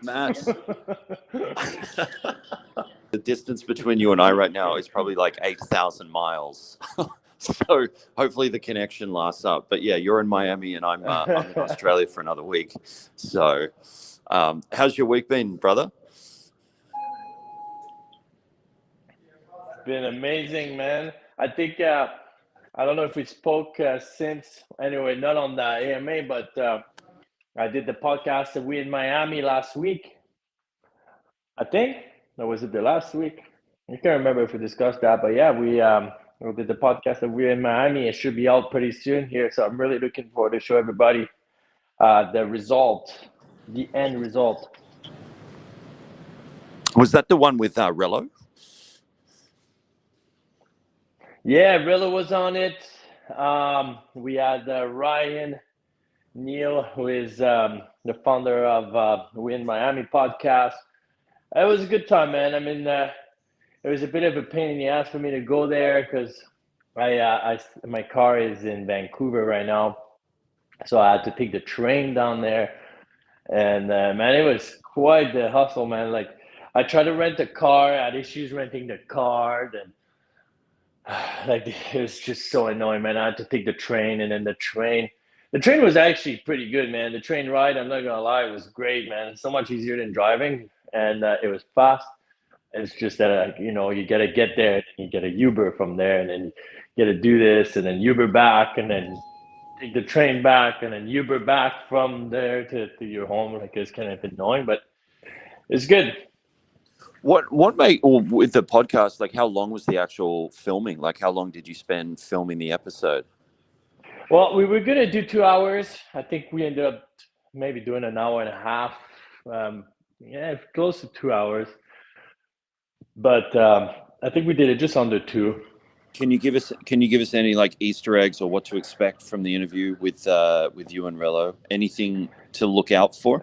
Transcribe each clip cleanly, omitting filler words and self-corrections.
Matt, the distance between you and I right now is probably like 8,000 miles. So hopefully the connection lasts up. But yeah, you're in Miami and I'm in Australia for another week. So how's your week been, brother? Been amazing, man. I think I don't know if we spoke since anyway, not on the AMA, but I did the podcast of We in Miami last week. I think, or was it the last week? I can't remember if we discussed that, but yeah, we did the podcast of We in Miami. It should be out pretty soon here, so I'm really looking forward to show everybody the result, the end result. Was that the one with Rello? Yeah, Rilla was on it. We had Ryan Neal, who is the founder of We in Miami podcast. It was a good time, man. I mean, it was a bit of a pain in the ass for me to go there because my car is in Vancouver right now, so I had to take the train down there. And man, it was quite the hustle, man. Like, I tried to rent a car, I had issues renting the car, and like it was just so annoying, man. I had to take the train, and then the train was actually pretty good, man. The train ride, I'm not gonna lie, it was great, man. It's so much easier than driving, and it was fast. It's just that you gotta get there, and you get a Uber from there, and then you gotta do this, and then Uber back, and then take the train back, and then Uber back from there to your home. Like, it's kind of annoying, but it's good. What made, or with the podcast, like how long was the actual filming? Like how long did you spend filming the episode? Well, we were gonna do 2 hours. I think we ended up maybe doing an hour and a half. Yeah, close to 2 hours. But I think we did it just under two. Can you give us any like Easter eggs or what to expect from the interview with you and Rello? Anything to look out for?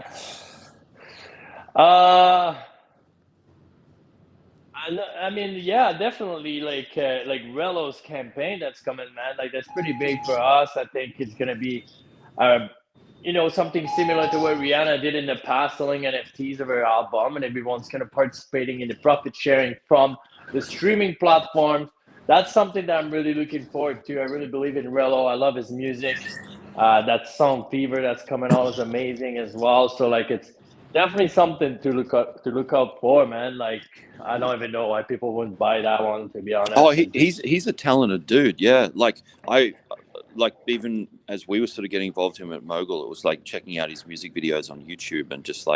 I mean, yeah, definitely. Like Rello's campaign that's coming, man. Like, that's pretty big for us. I think it's gonna be, um, something similar to what Rihanna did in the past, selling NFTs of her album, and everyone's kind of participating in the profit sharing from the streaming platforms. That's something that I'm really looking forward to. I really believe in Rello. I love his music. That song "Fever" that's coming out is amazing as well. So, like, it's definitely something to look out for, man. Like, I don't even know why people wouldn't buy that one, to be honest. Oh, he's a talented dude. Yeah, like even as we were sort of getting involved with him at Mogul, it was like checking out his music videos on YouTube and just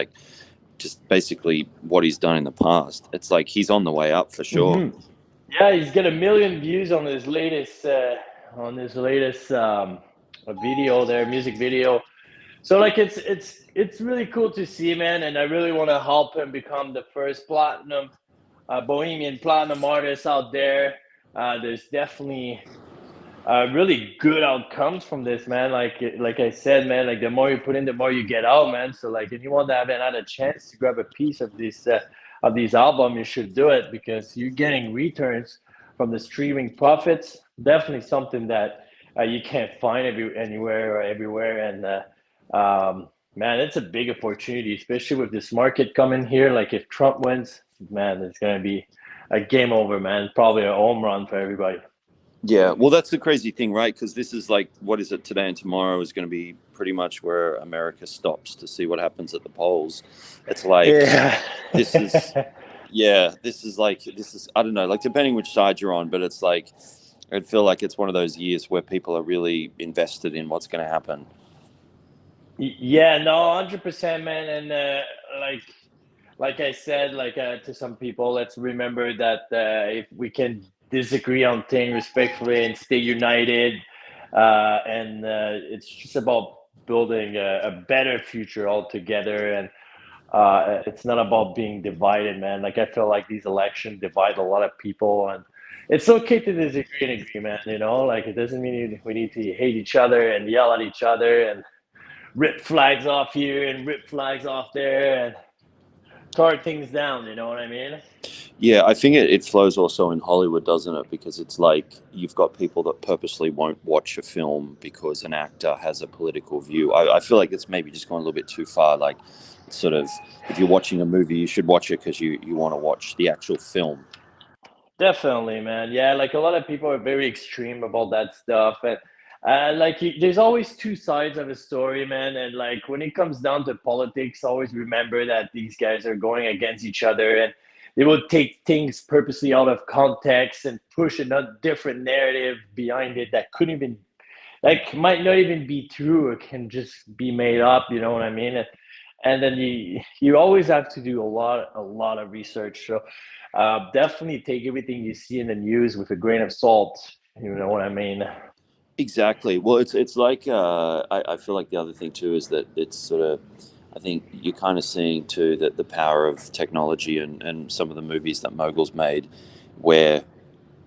basically what he's done in the past. It's like he's on the way up for sure. Mm-hmm. Yeah, he's got 1 million views on his latest video, their music video. So, like, it's really cool to see, man, and I really want to help him become the first Bohemian platinum artist out there. There's definitely really good outcomes from this, man. Like I said, man, like the more you put in, the more you get out, man. So, like, if you want to have another chance to grab a piece of these album, you should do it because you're getting returns from the streaming profits. Definitely something that you can't find anywhere or everywhere, and man, it's a big opportunity, especially with this market coming here. Like, if Trump wins, man, it's gonna be a game over, man. Probably a home run for everybody. Yeah, well, that's the crazy thing, right? Because this is like, what is it, today and tomorrow is going to be pretty much where America stops to see what happens at the polls. It's like, Yeah. this is, I don't know, like depending which side you're on, but it's like, I'd feel like it's one of those years where people are really invested in what's going to happen. Yeah, no, 100%, man. And like I said, to some people, let's remember that if we can disagree on things respectfully and stay united, and it's just about building a better future altogether. And it's not about being divided, man. Like, I feel like these elections divide a lot of people, and it's okay to disagree and agree, man. Like, it doesn't mean we need to hate each other and yell at each other and rip flags off here and rip flags off there and tear things down. You know what I mean? Yeah, I think it flows also in Hollywood, doesn't it? Because it's like you've got people that purposely won't watch a film because an actor has a political view. I feel like it's maybe just going a little bit too far. Like, sort of, if you're watching a movie, you should watch it because you want to watch the actual film. Definitely, man. Yeah, like a lot of people are very extreme about that stuff, and there's always two sides of a story, man. And like when it comes down to politics, always remember that these guys are going against each other, and they will take things purposely out of context and push another different narrative behind it that couldn't even like might not even be true. It can just be made up. You know what I mean? And then you always have to do a lot of research. So definitely take everything you see in the news with a grain of salt. You know what I mean? Exactly. Well, it's like I feel like the other thing too is that it's sort of, I think you're kind of seeing too that the power of technology and some of the movies that Mogul's made, where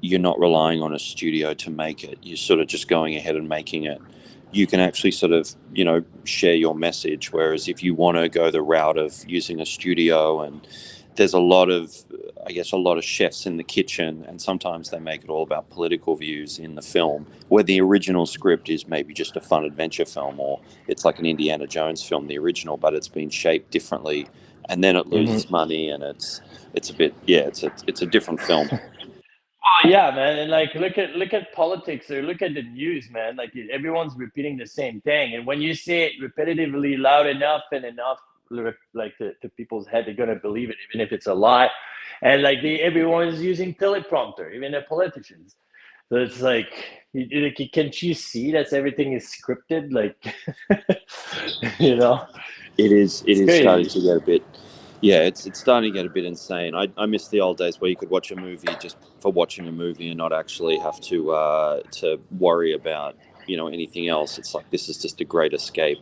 you're not relying on a studio to make it. You're sort of just going ahead and making it. You can actually sort of, share your message. Whereas if you want to go the route of using a studio, and there's a lot of, I guess, a lot of chefs in the kitchen, and sometimes they make it all about political views in the film, where the original script is maybe just a fun adventure film, or it's like an Indiana Jones film, the original, but it's been shaped differently, and then it loses Hmm. money, and it's a bit, yeah, it's a different film. Oh yeah, man, and like look at politics or look at the news, man. Like everyone's repeating the same thing, and when you say it repetitively, loud enough and enough, like to people's head, they're gonna believe it, even if it's a lie. And like everyone's using teleprompter, even the politicians. So it's like, can't you see that everything is scripted? Like, you know, It it's is starting crazy. to get a bit, yeah, it's starting to get a bit insane. I miss the old days where you could watch a movie just for watching a movie and not actually have to worry about anything else. It's like this is just a great escape.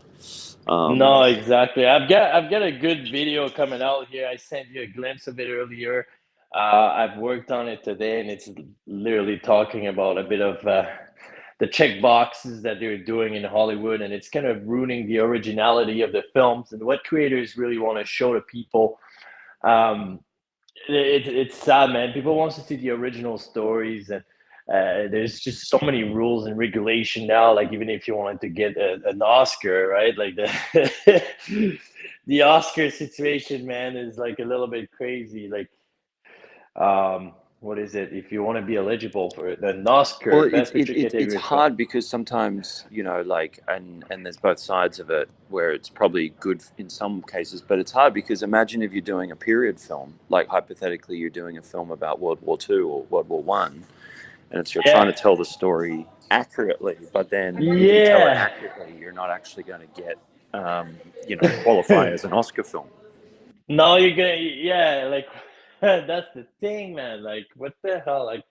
Um, No, exactly. I've got a good video coming out here. I sent you a glimpse of it earlier. I've worked on it today, and it's literally talking about a bit of the check boxes that they're doing in Hollywood, and it's kind of ruining the originality of the films and what creators really want to show to people. Um, it's sad, man. People want to see the original stories, and there's just so many rules and regulation now. Like even if you wanted to get an Oscar, right? Like the Oscar situation, man, is like a little bit crazy. Like, what is it? If you want to be eligible for an well, Oscar, it's best it, picture it, it's category film. hard because sometimes like and there's both sides of it where it's probably good in some cases, but it's hard because imagine if you're doing a period film, like hypothetically you're doing a film about World War II or World War I, and it's you're trying Yeah, to tell the story accurately, but then if you tell it yeah. accurately, you're not actually going to get qualify as an Oscar film. No, you're gonna, yeah, like that's the thing, man. Like, what the hell? Like,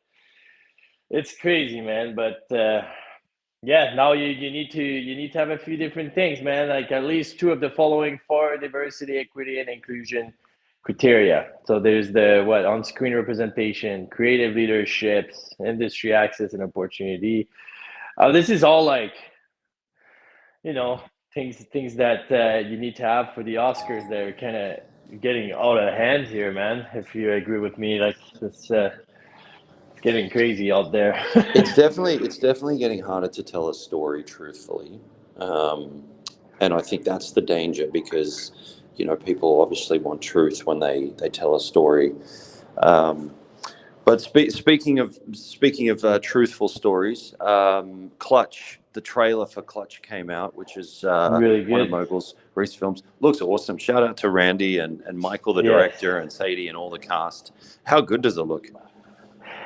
it's crazy, man. But yeah, now you need to have a few different things, man. Like at least two of the following four diversity, equity, and inclusion criteria. So there's the what on-screen representation, creative leaderships, industry access and opportunity. This is all like you know things that you need to have for the Oscars. They're kind of getting out of hand here, man. If you agree with me, like it's getting crazy out there. It's definitely getting harder to tell a story truthfully, um, and I think that's the danger because people obviously want truth when they tell a story. Um, but speaking of truthful stories, Clutch, the trailer for Clutch came out, which is Really one of good. Mogul's recent films. Looks awesome. Shout out to Randy and Michael, the Yes. director, and Sadie and all the cast. How good does it look?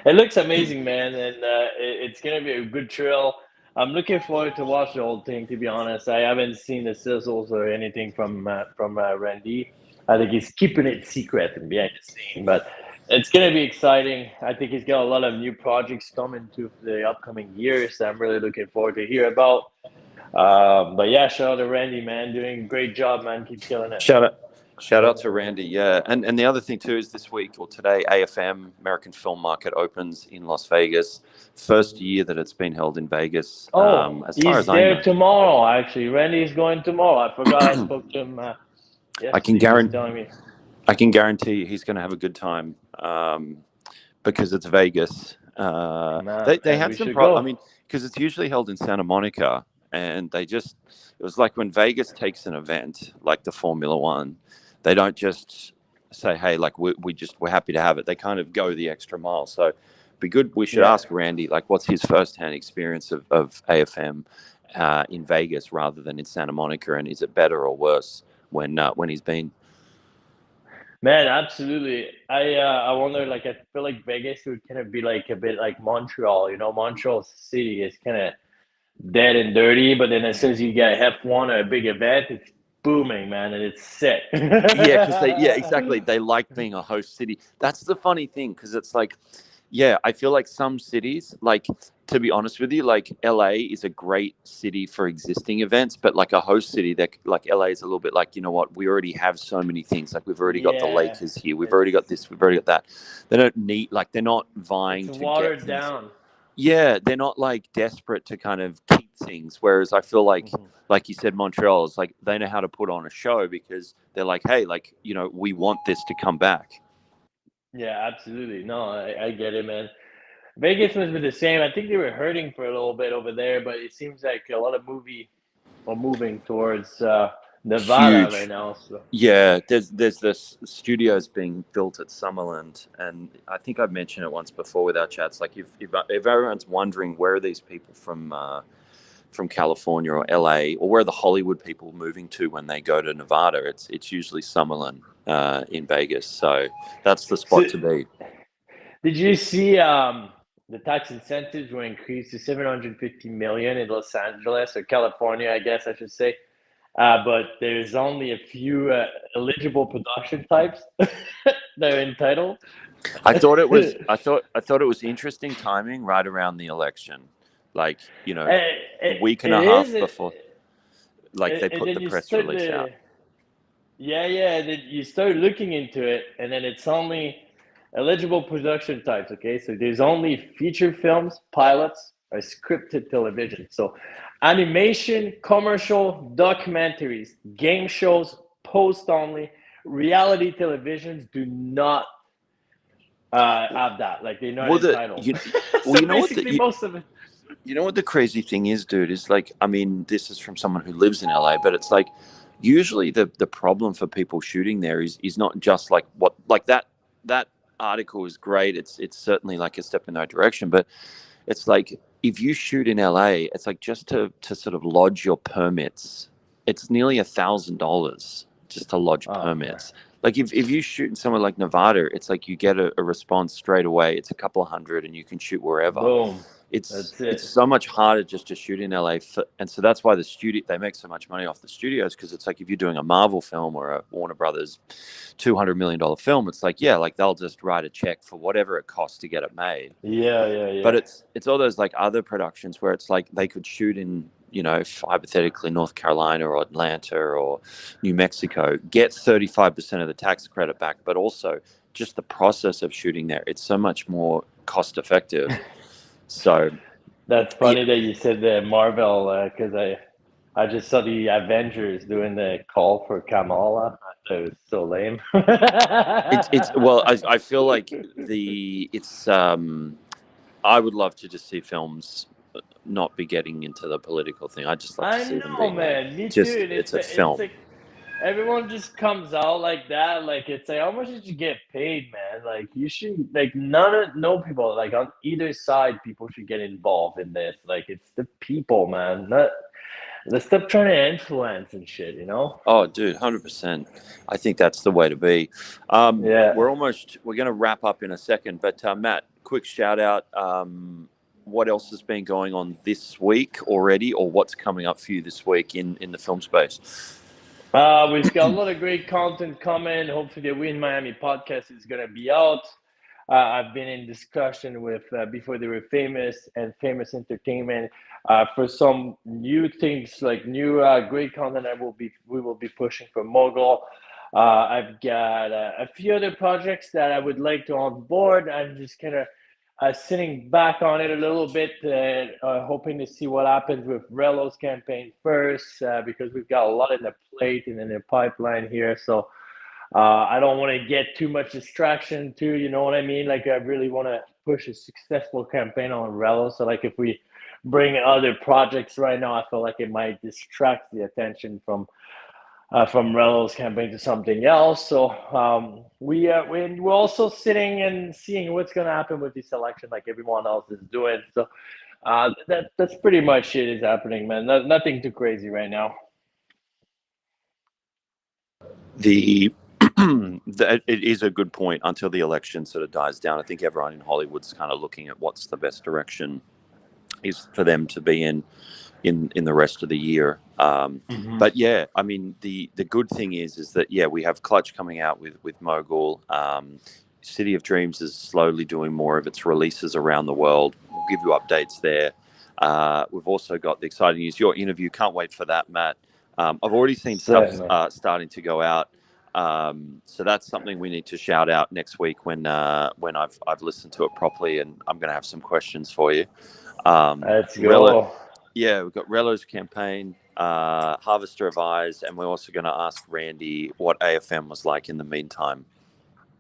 It looks amazing, man, and it's gonna be a good trail. I'm looking forward to watch the whole thing. To be honest, I haven't seen the sizzles or anything from Randy. I think he's keeping it secret and behind the scene, but it's gonna be exciting. I think he's got a lot of new projects coming to the upcoming years that I'm really looking forward to hear about. But yeah, shout out to Randy, man, doing a great job, man. Keep killing it. Shout out, shout out to Randy. Yeah, and the other thing too is this week or today, AFM American Film Market opens in Las Vegas. First year that it's been held in Vegas, Oh, as far as he's I there know. tomorrow. Actually, Randy's going tomorrow. I forgot. I spoke to him I can yesterday. He was guarantee telling me. I can guarantee you he's going to have a good time, because it's Vegas. Nah, They man, had we some should pro. I go. mean, because it's usually held in Santa Monica, and it was like when Vegas takes an event like the Formula One, they don't just say, hey, like we're happy to have it. They kind of go the extra mile. So be good. We should Yeah. ask Randy, like, what's his firsthand experience of AFM in Vegas rather than in Santa Monica, and is it better or worse when he's been? Man, absolutely. I wonder, like, I feel like Vegas would kind of be like a bit like Montreal. You know, Montreal city is kind of dead and dirty, but then as soon as you get F1 or a big event, it's booming, man, and it's sick. Yeah, because exactly, they like being a host city. That's the funny thing, because it's like, yeah, I feel like some cities, like, to be honest with you, like LA is a great city for existing events, but like a host city, that like LA is a little bit like, you know what, we already have so many things. Like we've already got the Yeah, Lakers here, we've it's already got this, we've already got that. They don't need, like, they're not it's vying to get watered things. down. Yeah, they're not like desperate to kind of keep things. Whereas I feel Mhm. like you said, Montreal is like they know how to put on a show because they're like, hey, like, you know, we want this to come back. Yeah, absolutely. No, I get it, man. Vegas must be the same. I think they were hurting for a little bit over there, but it seems like a lot of movie are moving towards Nevada right Huge. now. So Yeah, there's this studios being built at Summerland, and I think I've mentioned it once before with our chats. Like, if everyone's wondering where are these people from California or LA, or where are the Hollywood people moving to when they go to Nevada, it's usually Summerlin in Vegas. So that's the so spot to be. did you see the tax incentives were increased to 750 million in Los Angeles or California, I guess I should say. But there's only a few eligible production types that are entitled. I thought it was interesting timing right around the election, like, you know, a It, week and it a half is, before, like they and put then the you press start release out. the yeah, yeah. And then you start looking into it, and then it's only eligible production types. Okay, so there's only feature films, pilots, or scripted television. So animation, commercial, documentaries, game shows, post only, reality televisions do not have that. Like they're not Well, entitled. well, So basically, most of it. you know what the crazy thing is, dude, is like, I mean, this is from someone who lives in LA, but it's like usually the problem for people shooting there is not just like what, like that article is great. It's certainly like a step in that direction, but it's like if you shoot in LA, it's like just to sort of lodge your permits, it's nearly $1,000 just to lodge Oh man, permits. Like if you shoot in somewhere like Nevada, it's like you get a response straight away. It's a couple of hundred, and you can shoot wherever. boom, It's that's it's it. so much harder just to shoot in LA, and so that's why the studio they make so much money off the studios, because it's like if you're doing a Marvel film or a Warner Brothers $200 million film, it's like, yeah, like they'll just write a check for whatever it costs to get it made. Yeah, yeah, But yeah. it's all those like other productions where it's like they could shoot in, you know, hypothetically North Carolina or Atlanta or New Mexico, get 35% of the tax credit back, but also just the process of shooting there, it's so much more cost effective. So That's yeah, funny that you said the Marvel because I just saw the Avengers doing the call for Kamala. I thought it was so lame. it's well, I feel like it's I would love to just see films not be getting into the political thing. I just love to I see them know, being like, man. Me too. just And it's a it's film. like everyone just comes out like that. Like it's like how much did you get paid, man? Like you should like no people like on either side. People should get involved in this. Like it's the people, man. Not let's stop trying to influence and shit. You know? Oh, dude, 100%. I think that's the way to be. Yeah. We're going to wrap up in a second, but Matt, quick shout out. What else has been going on this week already, or what's coming up for you this week in the film space? We've got a lot of great content coming. Hopefully, the Win Miami podcast is going to be out. I've been in discussion with Before They Were Famous and Famous Entertainment for some new things, like new great content that we will be pushing for Mogul. I've got a few other projects that I would like to onboard. I'm just kind of sitting back on it a little bit, hoping to see what happens with Relo's campaign first, because we've got a lot in the plate and in the pipeline here. So I don't want to get too much distraction too. You know what I mean? Like I really want to push a successful campaign on Relo. So like if we bring other projects right now. I feel like it might distract the attention from Relo's campaign to something else. So we're also sitting and seeing what's going to happen with this election, like everyone else is doing. So that's pretty much it is happening, man. Nothing too crazy right now. The it is a good point until the election sort of dies down. I think everyone in Hollywood's kind of looking at what's the best direction is for them to be in the rest of the year. Mm-hmm. But yeah, I mean the good thing is that yeah, we have Clutch coming out with Mogul. City of Dreams is slowly doing more of its releases around the world. We'll give you updates there. We've also got the exciting news. Your interview, can't wait for that, Matt. I've already seen stuff Same, man. starting to go out. So that's something we need to shout out next week when I've listened to it properly, and I'm going to have some questions for you. Let's Rella, go. yeah, we've got Relo's campaign, Harvester of Eyes, and we're also going to ask Randy what AFM was like in the meantime.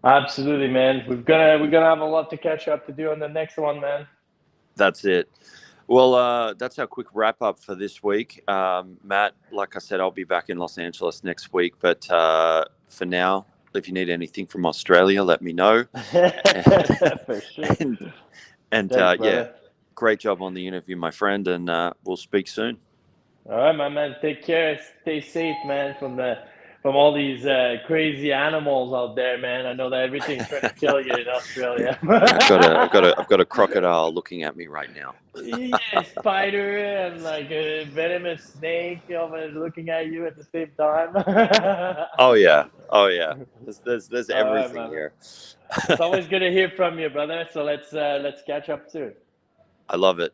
Absolutely, man. We're gonna have a lot to catch up to do on the next one, man. That's it. Well, that's our quick wrap up for this week. Matt, like I said, I'll be back in Los Angeles next week. But for now, if you need anything from Australia, let me know. For sure. and Thanks, yeah, brother. great job on the interview, my friend. And we'll speak soon. All right, my man. Take care. Stay safe, man, from all these crazy animals out there, man. I know that everything's trying to kill you in Australia. I've got a crocodile looking at me right now. Yeah, spider and like a venomous snake looking at you at the same time. Oh yeah, oh yeah. There's All right, everything man. here. It's always good to hear from you, brother. So let's catch up soon. I love it.